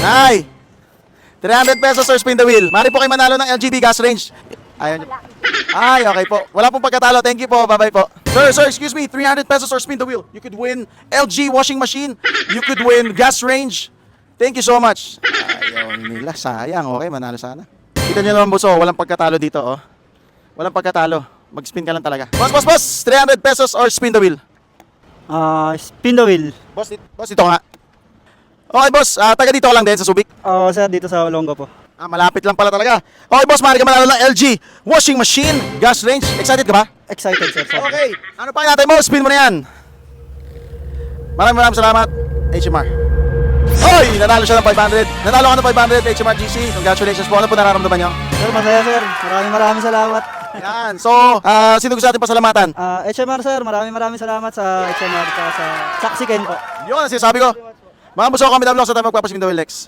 Ay! 300 pesos or spin the wheel. Mari po kayo manalo ng LGB gas range. Ayaw nyo. Ay, okay po. Wala pong pagkatalo. Thank you po. Bye-bye po. Sir, excuse me. 300 pesos or spin the wheel. You could win LG washing machine. You could win gas range. Thank you so much. Ayaw nila. Sayang. Okay, manalo sana. Kita nyo naman, boss. Oh, walang pagkatalo dito, oh. Walang pagkatalo. Mag-spin ka lang talaga. Boss. 300 pesos or spin the wheel. Spin the wheel. Boss, ito nga. Okay, boss. Taga dito ka lang din sa Subic. Oo, sir, dito sa Olonga po. Malapit lang pala talaga. Okay, boss, maaari ka manalo ng LG washing machine, gas range. Excited ka ba? Excited, sir. Okay. Ano pa natin mo? Spin mo na yan. Maraming salamat, HMR. Hoy! Nanalo siya ng 500. Nanalo ka ng 500, HMR GC. Congratulations po. Ano po nararamdaman nyo? Sir, masaya, sir. Maraming salamat. Yan. So, sino gusto natin pasalamatan? HMR, sir. Maraming salamat sa HMR sa Saksi Ken po. Yun ang sinasabi ko. Mga buso kami sa tayo magpapaspin the wheel next.